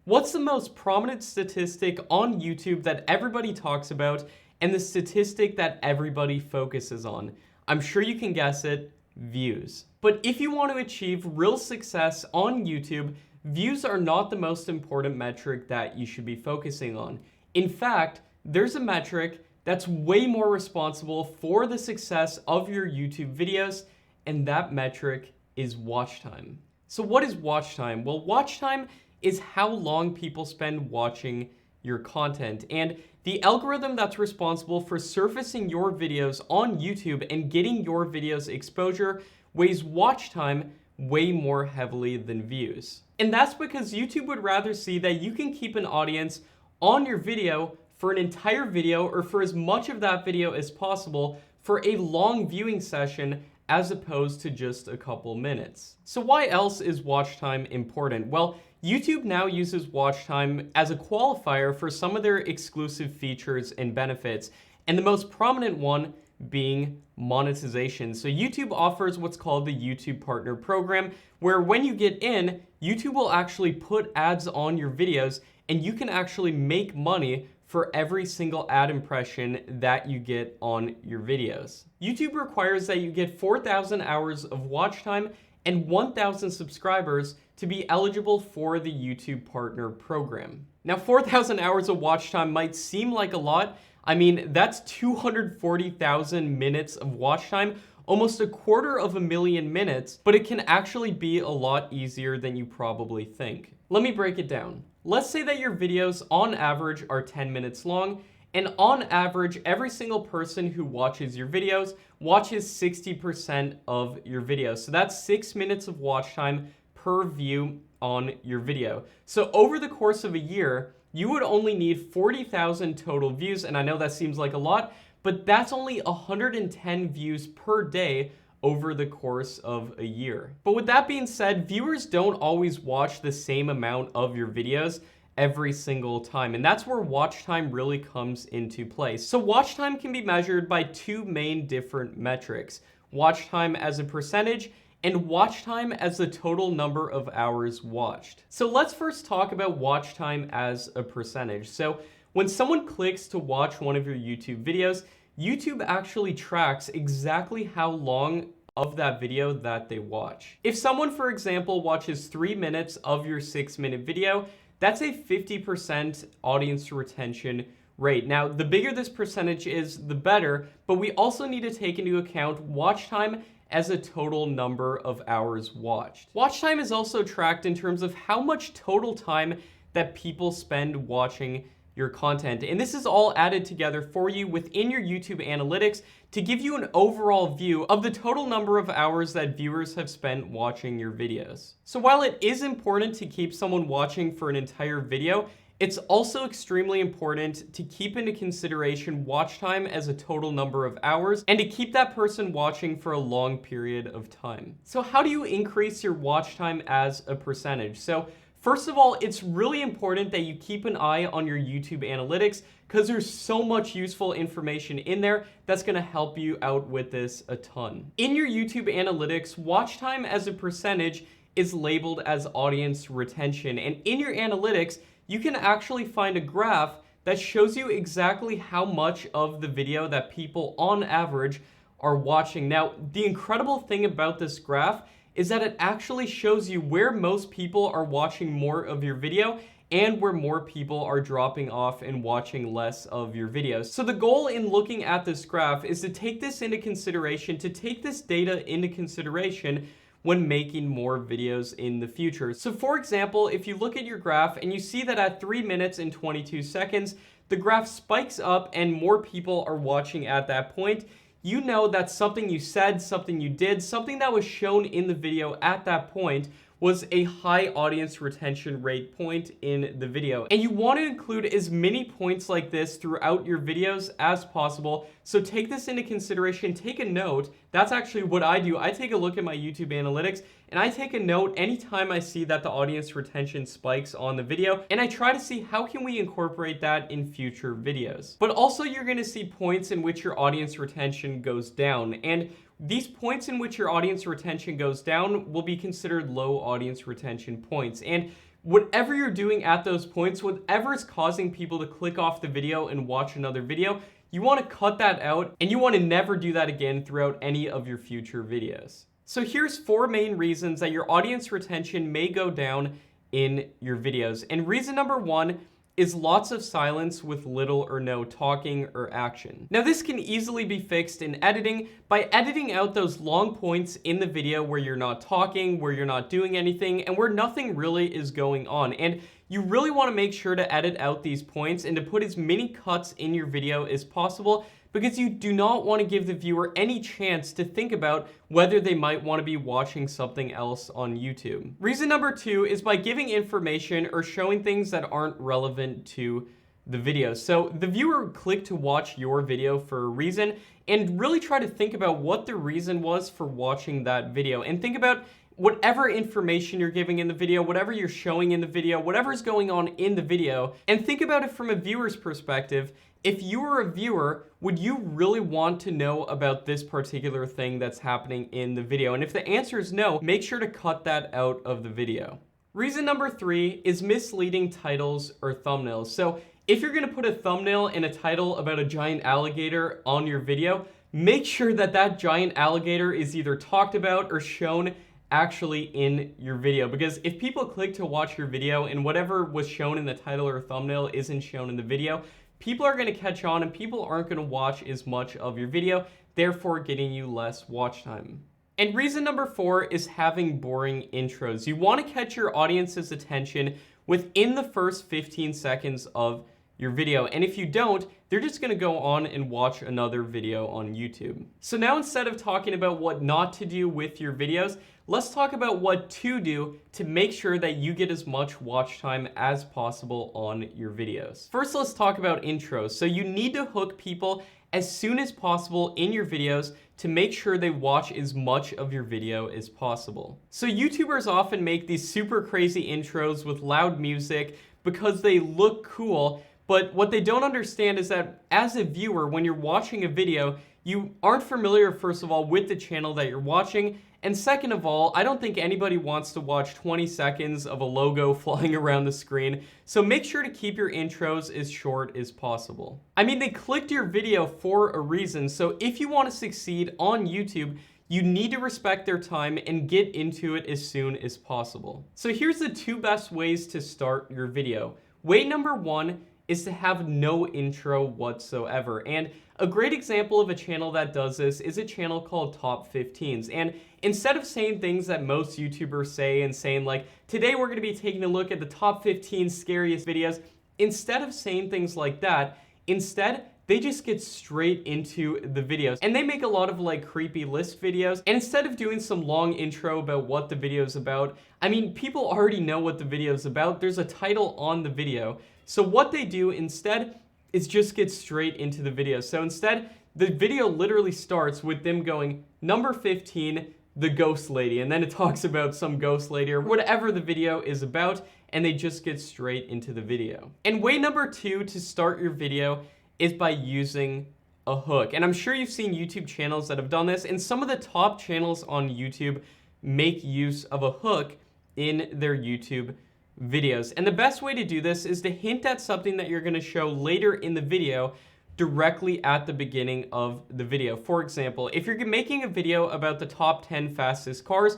What's the most prominent statistic on YouTube that everybody talks about and the statistic that everybody focuses on? I'm sure you can guess it, views. But if you want to achieve real success on YouTube, views are not the most important metric that you should be focusing on. In fact, there's a metric that's way more responsible for the success of your YouTube videos, and that metric is watch time. So what is watch time? Well, watch time is how long people spend watching your content. And the algorithm that's responsible for surfacing your videos on YouTube and getting your videos exposure weighs watch time way more heavily than views. And that's because YouTube would rather see that you can keep an audience on your video for an entire video or for as much of that video as possible for a long viewing session as opposed to just a couple minutes. So why else is watch time important? Well, YouTube now uses watch time as a qualifier for some of their exclusive features and benefits, and the most prominent one being monetization. So YouTube offers what's called the YouTube Partner Program, where when you get in, YouTube will actually put ads on your videos and you can actually make money for every single ad impression that you get on your videos. YouTube requires that you get 4,000 hours of watch time and 1,000 subscribers to be eligible for the YouTube Partner Program. Now, 4,000 hours of watch time might seem like a lot. I mean, that's 240,000 minutes of watch time, almost 250,000 minutes, but it can actually be a lot easier than you probably think. Let me break it down. Let's say that your videos on average are 10 minutes long, and on average, every single person who watches your videos watches 60% of your videos. So that's 6 minutes of watch time per view on your video. So over the course of a year, you would only need 40,000 total views, and I know that seems like a lot, but that's only 110 views per day over the course of a year. But with that being said, viewers don't always watch the same amount of your videos every single time, and that's where watch time really comes into play. So watch time can be measured by two main different metrics: watch time as a percentage and watch time as the total number of hours watched. So let's first talk about watch time as a percentage. So when someone clicks to watch one of your YouTube videos, YouTube actually tracks exactly how long of that video that they watch. If someone, for example, watches 3 minutes of your 6-minute video, that's a 50% audience retention rate. Now, the bigger this percentage is, the better, but we also need to take into account watch time as a total number of hours watched. Watch time is also tracked in terms of how much total time that people spend watching your content. And this is all added together for you within your YouTube analytics to give you an overall view of the total number of hours that viewers have spent watching your videos. So while it is important to keep someone watching for an entire video, it's also extremely important to keep into consideration watch time as a total number of hours and to keep that person watching for a long period of time. So how do you increase your watch time as a percentage? So first of all, it's really important that you keep an eye on your YouTube analytics because there's so much useful information in there that's going to help you out with this a ton. In your YouTube analytics, watch time as a percentage is labeled as audience retention, and in your analytics, you can actually find a graph that shows you exactly how much of the video that people on average are watching. Now, the incredible thing about this graph is that it actually shows you where most people are watching more of your video and where more people are dropping off and watching less of your videos. So the goal in looking at this graph is to take this into consideration, to take this data into consideration when making more videos in the future. So for example, if you look at your graph and you see that at 3 minutes and 22 seconds, the graph spikes up and more people are watching at that point, you know that something you said, something you did, something that was shown in the video at that point was a high audience retention rate point in the video. And you want to include as many points like this throughout your videos as possible. So take this into consideration, take a note. That's actually what I do. I take a look at my YouTube analytics and I take a note anytime I see that the audience retention spikes on the video, and I try to see how can we incorporate that in future videos. But also you're going to see points in which your audience retention goes down, and these points in which your audience retention goes down will be considered low audience retention points. And whatever you're doing at those points, whatever is causing people to click off the video and watch another video, you want to cut that out, and you want to never do that again throughout any of your future videos. So here's 4 main reasons that your audience retention may go down in your videos. And reason number 1 is lots of silence with little or no talking or action. Now this can easily be fixed in editing by editing out those long points in the video where you're not talking, where you're not doing anything, and where nothing really is going on. And you really want to make sure to edit out these points and to put as many cuts in your video as possible, because you do not want to give the viewer any chance to think about whether they might want to be watching something else on YouTube. Reason number 2 is by giving information or showing things that aren't relevant to the video. So the viewer clicked to watch your video for a reason, and really try to think about what the reason was for watching that video, and think about whatever information you're giving in the video, whatever you're showing in the video, whatever's going on in the video, and think about it from a viewer's perspective. If you were a viewer, would you really want to know about this particular thing that's happening in the video? And if the answer is no, make sure to cut that out of the video. Reason number 3 is misleading titles or thumbnails. So if you're gonna put a thumbnail and a title about a giant alligator on your video, make sure that that giant alligator is either talked about or shown actually in your video. Because if people click to watch your video and whatever was shown in the title or thumbnail isn't shown in the video, people are going to catch on and people aren't going to watch as much of your video, therefore getting you less watch time. And reason number 4 is having boring intros. You want to catch your audience's attention within the first 15 seconds of your video. And if you don't, they're just going to go on and watch another video on YouTube. So now, instead of talking about what not to do with your videos, let's talk about what to do to make sure that you get as much watch time as possible on your videos. First, let's talk about intros. So you need to hook people as soon as possible in your videos to make sure they watch as much of your video as possible. So YouTubers often make these super crazy intros with loud music because they look cool, but what they don't understand is that as a viewer, when you're watching a video, you aren't familiar, first of all, with the channel that you're watching, and second of all, I don't think anybody wants to watch 20 seconds of a logo flying around the screen, so make sure to keep your intros as short as possible. I mean, they clicked your video for a reason, so if you want to succeed on YouTube, you need to respect their time and get into it as soon as possible. So here's the 2 best ways to start your video. Way number 1 is to have no intro whatsoever. And a great example of a channel that does this is a channel called Top 15s. And instead of saying things that most YouTubers say and saying like, today we're gonna be taking a look at the top 15 scariest videos, instead of saying things like that, instead, they just get straight into the videos. And they make a lot of like creepy list videos. And instead of doing some long intro about what the video is about, I mean, people already know what the video is about. There's a title on the video. So what they do instead is just get straight into the video. So instead, the video literally starts with them going, number 15, the ghost lady. And then it talks about some ghost lady or whatever the video is about. And they just get straight into the video. And way number 2 to start your video is by using a hook. And I'm sure you've seen YouTube channels that have done this, and some of the top channels on YouTube make use of a hook in their YouTube videos. And the best way to do this is to hint at something that you're going to show later in the video directly at the beginning of the video. For example, if you're making a video about the top 10 fastest cars,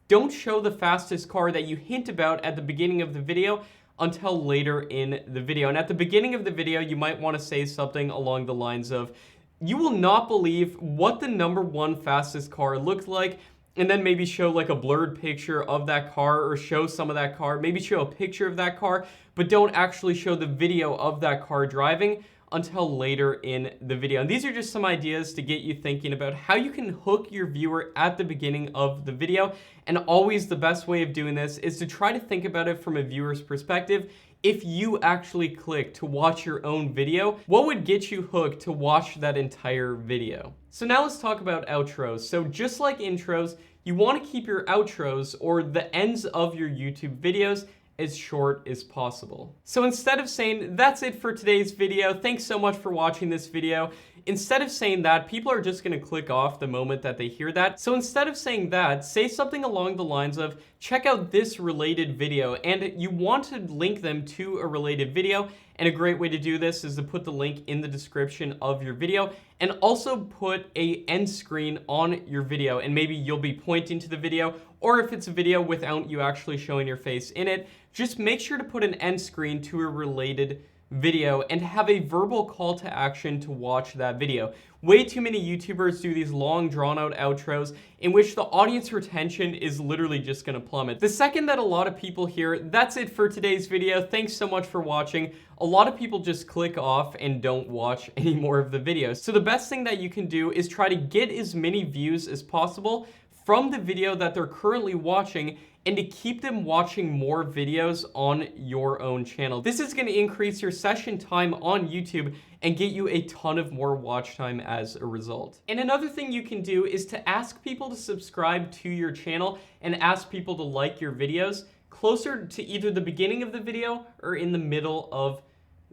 don't show the fastest car that you hint about at the beginning of the video until later in the video. And at the beginning of the video, you might want to say something along the lines of, you will not believe what the number 1 fastest car looked like, and then maybe show like a blurred picture of that car, or show some of that car, maybe show a picture of that car, but don't actually show the video of that car driving until later in the video. And these are just some ideas to get you thinking about how you can hook your viewer at the beginning of the video. And always the best way of doing this is to try to think about it from a viewer's perspective. If you actually click to watch your own video, what would get you hooked to watch that entire video? So now let's talk about outros. So just like intros, you want to keep your outros, or the ends of your YouTube videos, as short as possible. So instead of saying, that's it for today's video, thanks so much for watching this video, instead of saying that, people are just going to click off the moment that they hear that. So instead of saying that, say something along the lines of, check out this related video, and you want to link them to a related video. And a great way to do this is to put the link in the description of your video, and also put a end screen on your video, and maybe you'll be pointing to the video, or if it's a video without you actually showing your face in it, just make sure to put an end screen to a related video and have a verbal call to action to watch that video. Way too many YouTubers do these long drawn out outros in which the audience retention is literally just gonna plummet. The second that a lot of people hear, that's it for today's video, thanks so much for watching, a lot of people just click off and don't watch any more of the videos. So the best thing that you can do is try to get as many views as possible from the video that they're currently watching, and to keep them watching more videos on your own channel. This is going to increase your session time on YouTube and get you a ton of more watch time as a result. And another thing you can do is to ask people to subscribe to your channel and ask people to like your videos closer to either the beginning of the video or in the middle of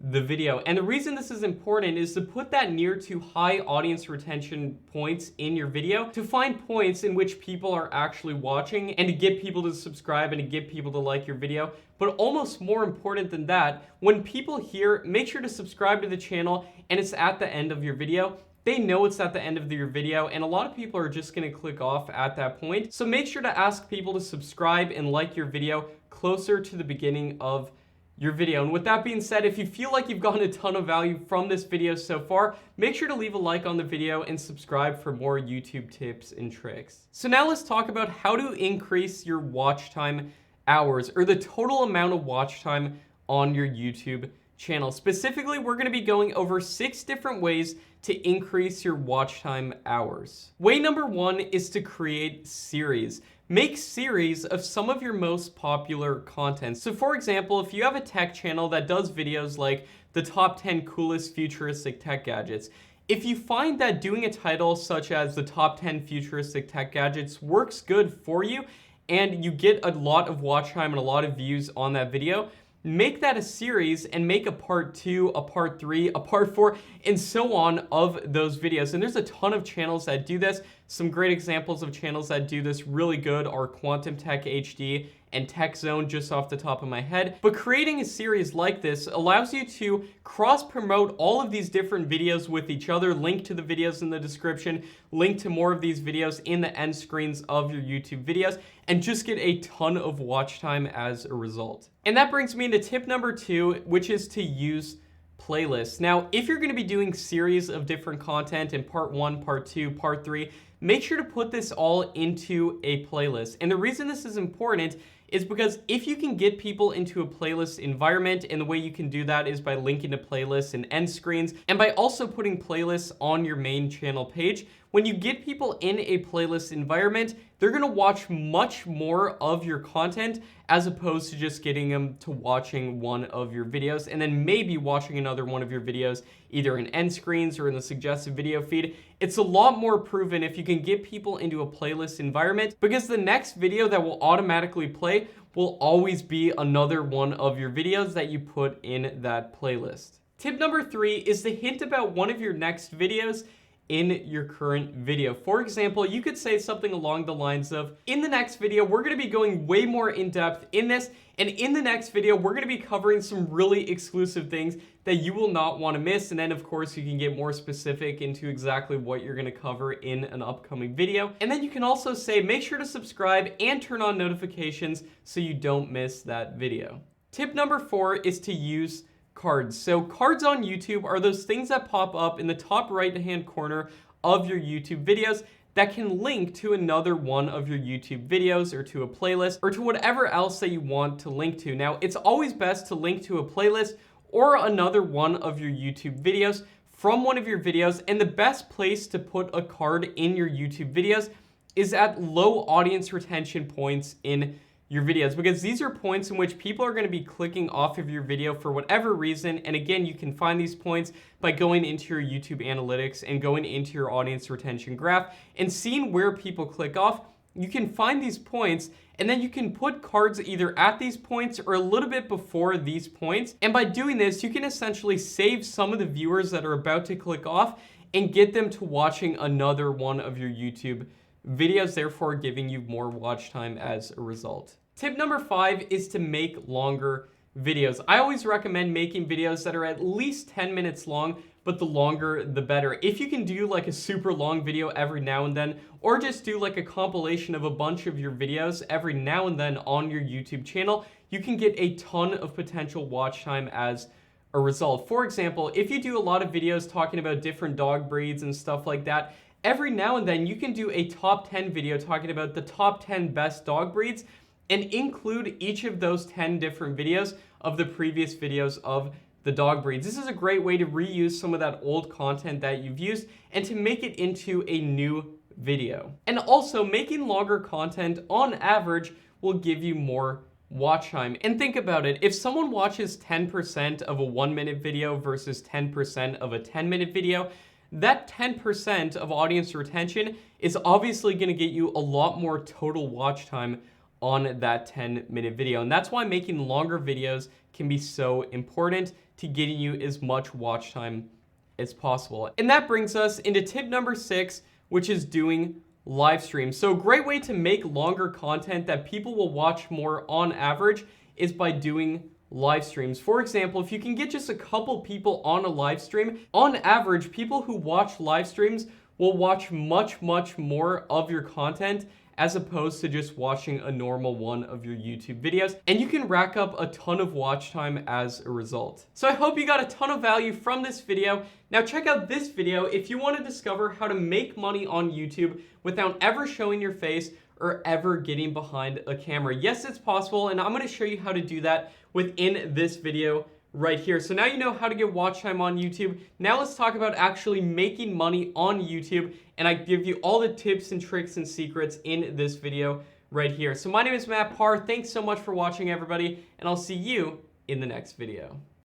the video. And the reason this is important is to put that near to high audience retention points in your video, to find points in which people are actually watching, and to get people to subscribe and to get people to like your video. But almost more important than that, when people hear, make sure to subscribe to the channel, and it's at the end of your video, they know it's at the end of your video, and a lot of people are just going to click off at that point. So make sure to ask people to subscribe and like your video closer to the beginning of your video. And with that being said, if you feel like you've gotten a ton of value from this video so far, make sure to leave a like on the video and subscribe for more YouTube tips and tricks. So now let's talk about how to increase your watch time hours, or the total amount of watch time on your YouTube channel. Specifically, we're going to be going over 6 different ways to increase your watch time hours. Way number 1 is to create series. Make series of some of your most popular content. So for example, if you have a tech channel that does videos like the top 10 coolest futuristic tech gadgets, if you find that doing a title such as the top 10 futuristic tech gadgets works good for you, and you get a lot of watch time and a lot of views on that video, make that a series and make a part 2, a part 3, a part 4, and so on of those videos. And there's a ton of channels that do this. Some great examples of channels that do this really good are Quantum Tech HD and Tech Zone, just off the top of my head. But creating a series like this allows you to cross-promote all of these different videos with each other, link to the videos in the description, link to more of these videos in the end screens of your YouTube videos, and just get a ton of watch time as a result. And that brings me into tip number 2, which is to use playlists. Now, if you're going to be doing series of different content in part 1, part 2, part 3, make sure to put this all into a playlist. And the reason this is important is because if you can get people into a playlist environment, and the way you can do that is by linking to playlists and end screens, and by also putting playlists on your main channel page, when you get people in a playlist environment, they're gonna watch much more of your content as opposed to just getting them to watching one of your videos and then maybe watching another one of your videos either in end screens or in the suggested video feed. It's a lot more proven if you can get people into a playlist environment, because the next video that will automatically play will always be another one of your videos that you put in that playlist. Tip number 3 is to hint about one of your next videos in your current video. For example, you could say something along the lines of, in the next video, we're gonna be going way more in depth in this, and in the next video, we're gonna be covering some really exclusive things that you will not wanna miss. And then of course, you can get more specific into exactly what you're gonna cover in an upcoming video. And then you can also say, make sure to subscribe and turn on notifications so you don't miss that video. Tip number 4 is to use cards. So cards on YouTube are those things that pop up in the top right-hand corner of your YouTube videos that can link to another one of your YouTube videos or to a playlist or to whatever else that you want to link to. Now, it's always best to link to a playlist or another one of your YouTube videos from one of your videos, and the best place to put a card in your YouTube videos is at low audience retention points in your videos, because these are points in which people are going to be clicking off of your video for whatever reason. And again, you can find these points by going into your YouTube analytics and going into your audience retention graph and seeing where people click off. You can find these points, and then you can put cards either at these points or a little bit before these points. And by doing this, you can essentially save some of the viewers that are about to click off and get them to watching another one of your YouTube videos, therefore giving you more watch time as a result. Tip number 5 is to make longer videos. I always recommend making videos that are at least 10 minutes long, but the longer the better. If you can do like a super long video every now and then, or just do like a compilation of a bunch of your videos every now and then on your YouTube channel, you can get a ton of potential watch time as a result. For example, if you do a lot of videos talking about different dog breeds and stuff like that, every now and then you can do a top 10 video talking about the top 10 best dog breeds and include each of those 10 different videos of the previous videos of the dog breeds. This is a great way to reuse some of that old content that you've used and to make it into a new video. And also, making longer content on average will give you more watch time. And think about it, if someone watches 10% of a 1-minute video versus 10% of a 10-minute video, that 10% of audience retention is obviously going to get you a lot more total watch time on that 10-minute video. And that's why making longer videos can be so important to getting you as much watch time as possible. And that brings us into tip number 6, which is doing live streams. So a great way to make longer content that people will watch more on average is by doing live streams. For example, if you can get just a couple people on a live stream, on average, people who watch live streams will watch much more of your content as opposed to just watching a normal one of your YouTube videos, and you can rack up a ton of watch time as a result. So I hope you got a ton of value from this video. Now check out this video if you want to discover how to make money on YouTube without ever showing your face or ever getting behind a camera. Yes, it's possible, and I'm going to show you how to do that within this video right here. So now you know how to get watch time on YouTube. Now let's talk about actually making money on YouTube, and I give you all the tips and tricks and secrets in this video right here. So my name is Matt Parr. Thanks so much for watching, everybody, and I'll see you in the next video.